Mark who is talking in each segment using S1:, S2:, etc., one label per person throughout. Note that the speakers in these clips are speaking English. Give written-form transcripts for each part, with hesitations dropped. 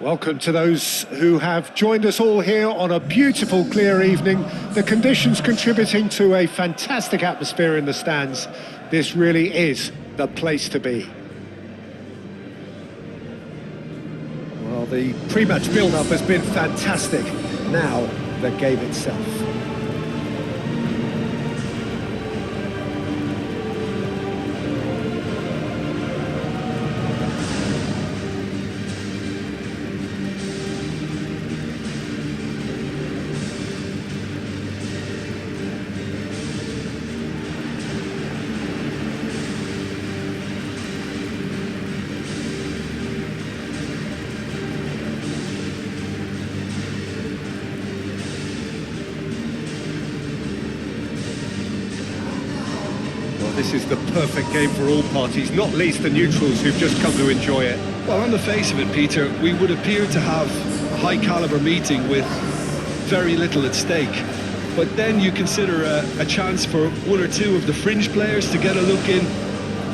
S1: Welcome to those who have joined us all here on a beautiful, clear evening. The conditions contributing to a fantastic atmosphere in the stands. This really is the place to be. Well, the pre-match build-up has been fantastic. Now, the game itself. This is the perfect game for all parties, not least the neutrals who've just come to enjoy it.
S2: Well, on the face of it, Peter, we would appear to have a high-caliber meeting with very little at stake. But then you consider a chance for one or two of the fringe players to get a look in,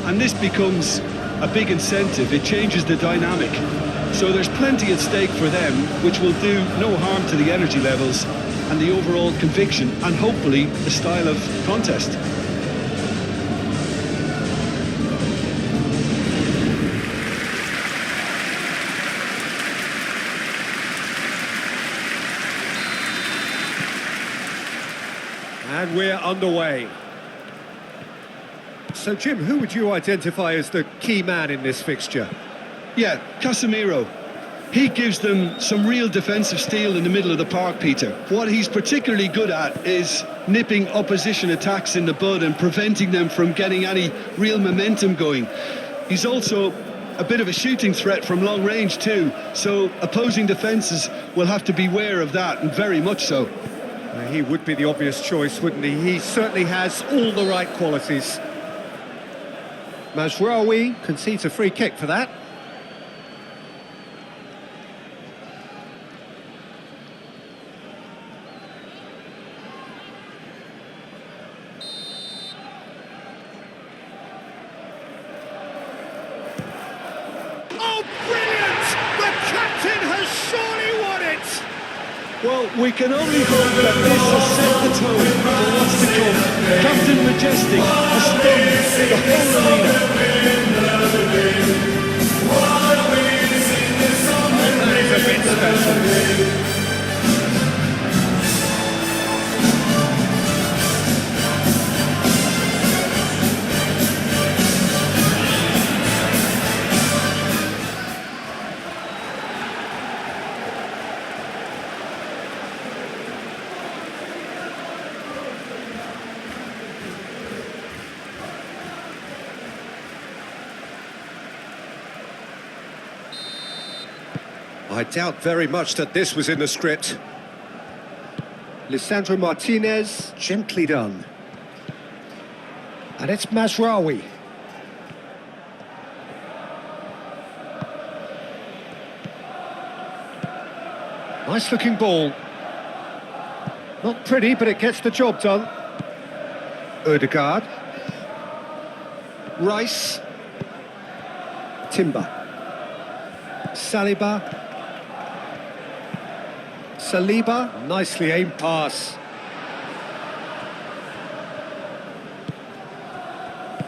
S2: and this becomes a big incentive. It changes the dynamic. So there's plenty at stake for them, which will do no harm to the energy levels and the overall conviction, and hopefully the style of contest.
S1: And we're underway. So, Jim, who would you identify as the key man in this fixture?
S2: Yeah, Casemiro. He gives them some real defensive steel in the middle of the park, Peter. What he's particularly good at is nipping opposition attacks in the bud and preventing them from getting any real momentum going. He's also a bit of a shooting threat from long range too, so opposing defences will have to beware of that, and very much so.
S1: He would be the obvious choice, wouldn't he? He certainly has all the right qualities. Mazraoui concedes a free kick for that. Oh, brilliant! The captain has surely won it!
S2: Well, we can only hope that this has set the tone for what's to come. Captain Majestic has stunned the whole arena.
S1: That is a bit special. I doubt very much that this was in the script. Lisandro Martinez, gently done. And it's Mazraoui. Nice looking ball. Not pretty, but it gets the job done. Ødegaard. Rice. Timber. Saliba. Saliba, nicely aimed pass.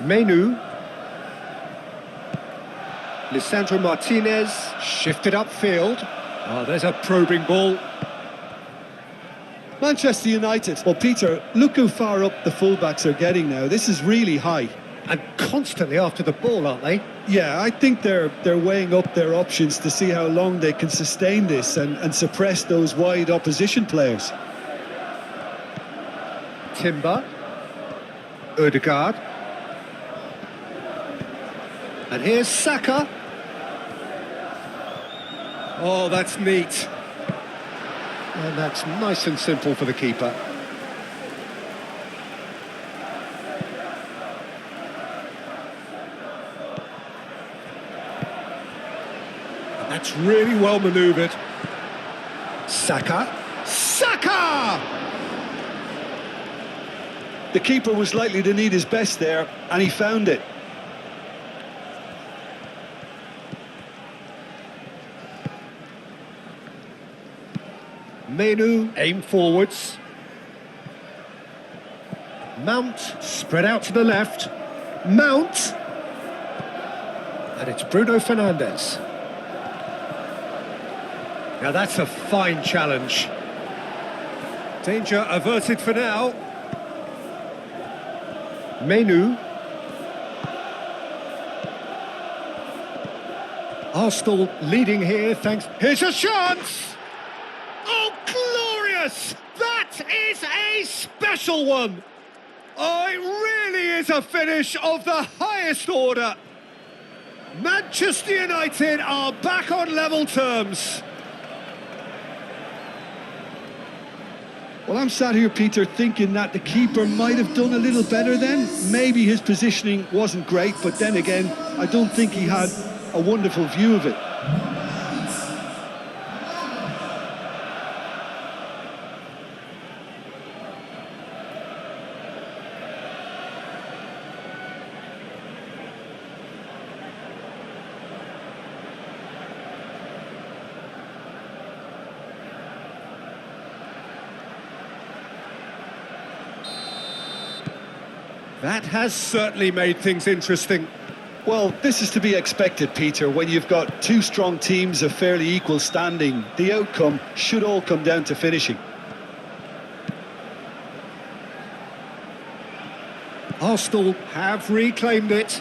S1: Menu. Lisandro Martinez, shifted upfield. Oh, there's a probing ball.
S2: Manchester United. Well, Peter, look how far up the fullbacks are getting now. This is really high.
S1: And constantly after the ball, aren't they?
S2: Yeah, I think they're weighing up their options to see how long they can sustain this and suppress those wide opposition players.
S1: Timber. Ødegaard. And here's Saka. Oh, that's neat. And that's nice and simple for the keeper. That's really well manoeuvred. Saka. Saka!
S2: The keeper was likely to need his best there, and he found it.
S1: Menu, aim forwards. Mount, spread out to the left. Mount. And it's Bruno Fernandes. Now that's a fine challenge. Danger averted for now. Menu. Arsenal leading here, thanks. Here's a chance! Oh, glorious! That is a special one! Oh, it really is a finish of the highest order. Manchester United are back on level terms.
S2: Well, I'm sat here, Peter, thinking that the keeper might have done a little better then. Maybe his positioning wasn't great, but then again, I don't think he had a wonderful view of it.
S1: That has certainly made things interesting.
S2: Well, this is to be expected, Peter. When you've got two strong teams of fairly equal standing, the outcome should all come down to finishing.
S1: Arsenal have reclaimed it.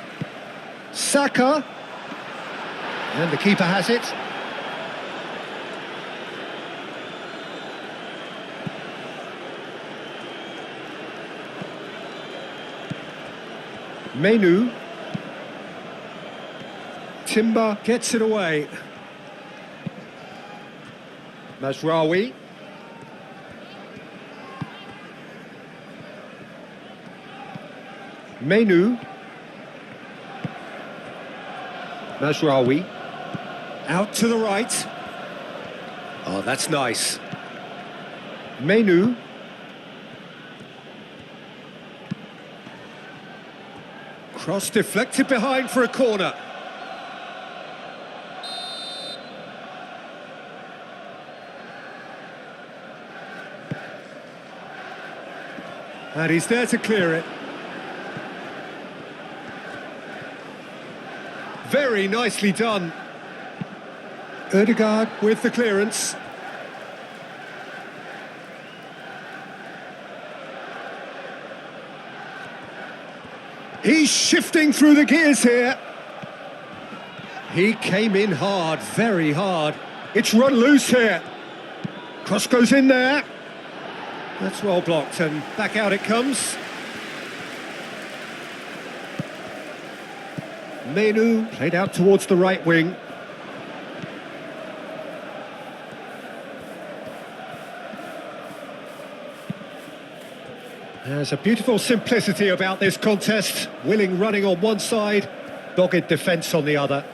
S1: Saka. And the keeper has it. Menu. Timber gets it away. Mazraoui. Menu. Mazraoui. Out to the right. Oh, that's nice. Menu. Cross deflected behind for a corner. And he's there to clear it. Very nicely done. Ødegaard with the clearance. He's shifting through the gears here. He came in hard, very hard. It's run loose here. Cross goes in there. That's well blocked, and back out it comes. Menu played out towards the right wing. There's a beautiful simplicity about this contest. Willing running on one side, dogged defence on the other.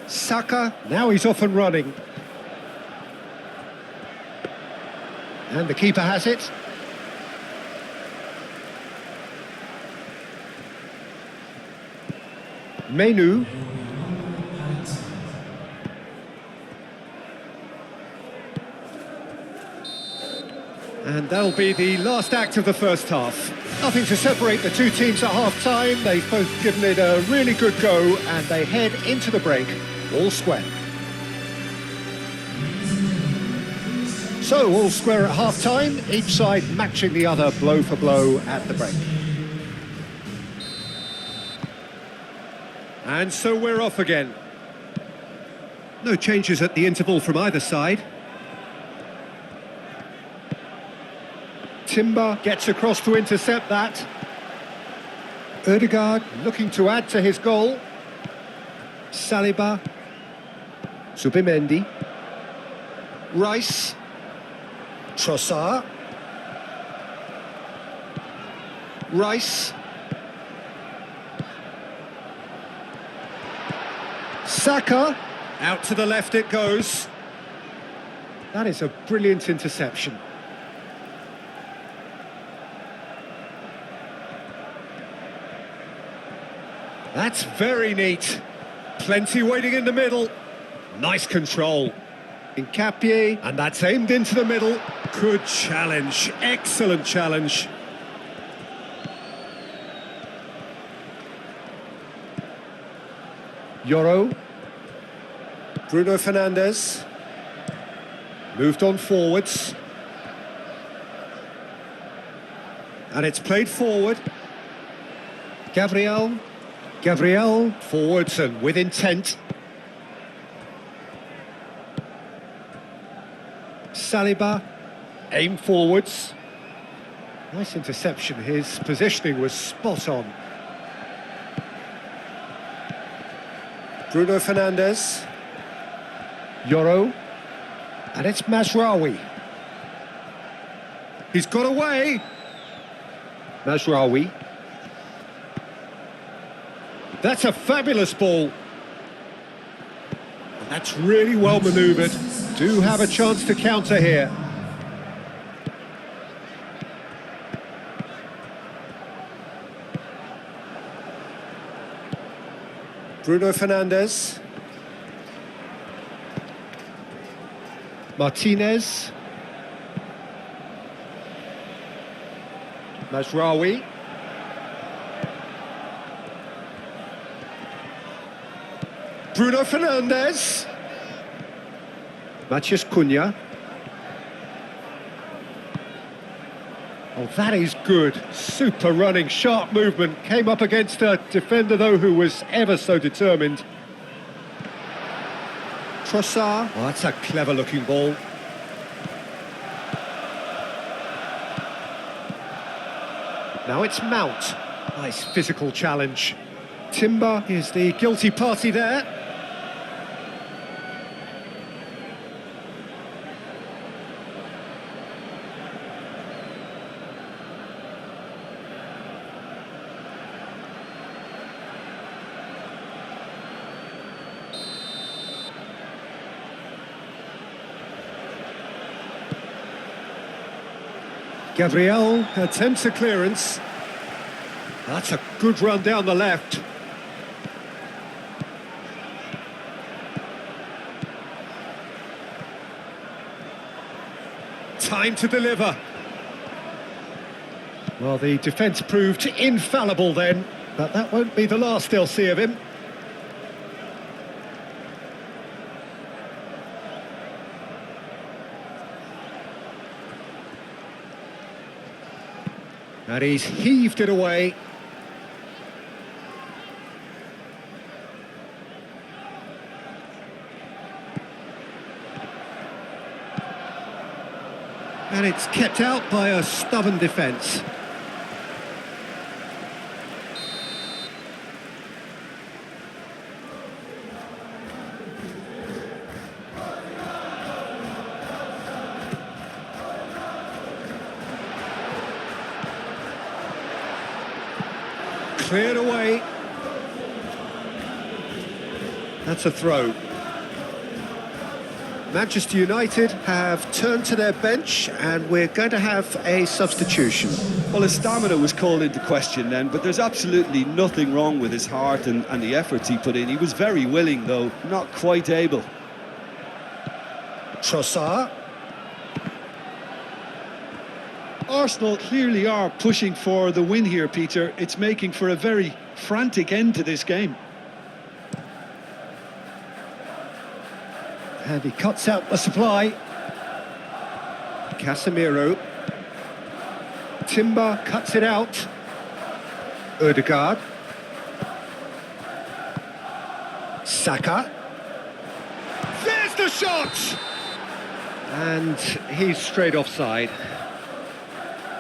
S1: Saka, now he's off and running. And the keeper has it. Menu. And that'll be the last act of the first half. Nothing to separate the two teams at half-time. They've both given it a really good go, and they head into the break all square. So, all square at half-time, each side matching the other blow for blow at the break. And so we're off again. No changes at the interval from either side. Timber gets across to intercept that. Ødegaard looking to add to his goal. Saliba. Zubimendi. Rice. Trossard. Rice. Saka. Out to the left it goes. That is a brilliant interception. That's very neat. Plenty waiting in the middle. Nice control. Incapie, and that's aimed into the middle. Good challenge, excellent challenge. Yoro. Bruno Fernandes. Moved on forwards. And it's played forward. Gabriel. Gabriel forwards and with intent. Saliba, aim forwards. Nice interception, his positioning was spot on. Bruno Fernandes. Yoro. And it's Mazraoui. He's got away. Mazraoui. That's a fabulous ball. And that's really well manoeuvred. Do have a chance to counter here. Bruno Fernandes. Martinez. Mazraoui. Bruno Fernandes. Matheus Cunha. Oh, that is good. Super running, sharp movement. Came up against a defender, though, who was ever so determined. Trossard. Oh, that's a clever-looking ball. Now it's Mount. Nice physical challenge. Timber is the guilty party there. Gabriel attempts a clearance. That's a good run down the left. Time to deliver. Well, the defence proved infallible then, but that won't be the last they'll see of him. And he's heaved it away. And it's kept out by a stubborn defence. Cleared away. That's a throw. Manchester United have turned to their bench and we're going to have a substitution.
S2: Well, his stamina was called into question then, but there's absolutely nothing wrong with his heart and the efforts he put in. He was very willing, though, not quite able.
S1: Trossard.
S2: Arsenal clearly are pushing for the win here, Peter. It's making for a very frantic end to this game.
S1: And he cuts out the supply. Casemiro. Timber cuts it out. Ødegaard. Saka. There's the shot! And he's straight offside.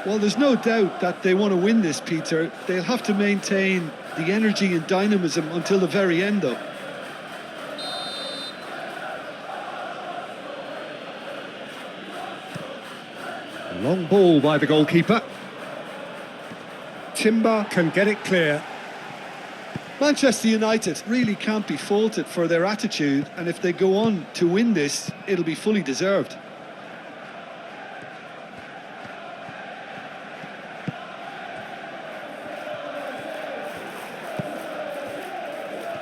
S2: Well, there's no doubt that they want to win this, Peter. They'll have to maintain the energy and dynamism until the very end, though.
S1: Long ball by the goalkeeper. Timber can get it clear.
S2: Manchester United really can't be faulted for their attitude, and if they go on to win this, it'll be fully deserved.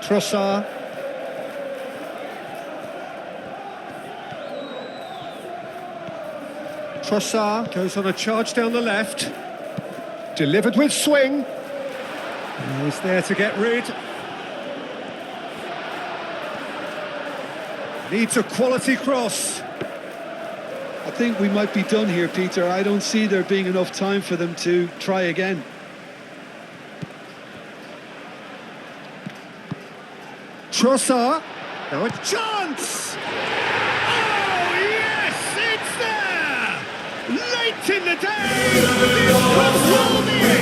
S1: Trossard. Trossard goes on a charge down the left. Delivered with swing. He's there to get rid. Needs a quality cross.
S2: I think we might be done here, Peter. I don't see there being enough time for them to try again.
S1: Trossard. Now a chance! Oh, yes! It's there! Late in the day! This will be it!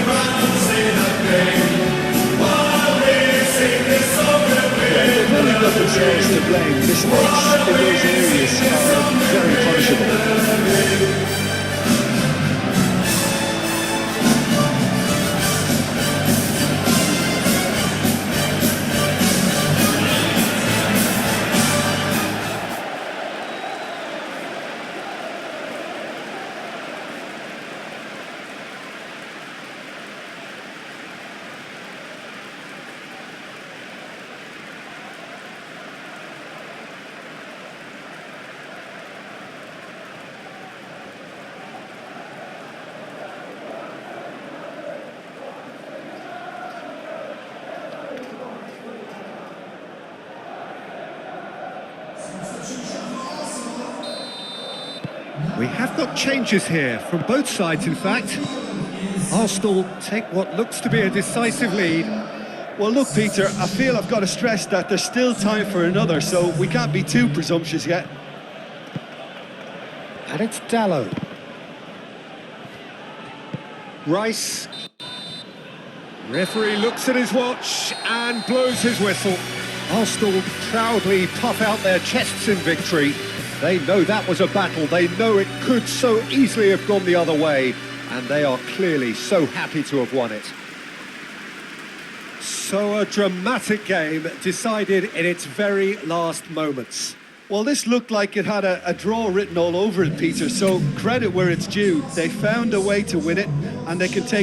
S2: They've only got themselves to blame. Mistakes in those areas are very punishable.
S1: We have got changes here, from both sides in fact. Arsenal take what looks to be a decisive lead.
S2: Well, look, Peter, I feel I've got to stress that there's still time for another, so we can't be too presumptuous yet.
S1: And it's Dalot. Rice. Referee looks at his watch and blows his whistle. Arsenal proudly puff out their chests in victory. They know that was a battle. They know it could so easily have gone the other way. And they are clearly so happy to have won it. So a dramatic game decided in its very last moments.
S2: Well, this looked like it had a draw written all over it, Peter, so credit where it's due. They found a way to win it, and they can take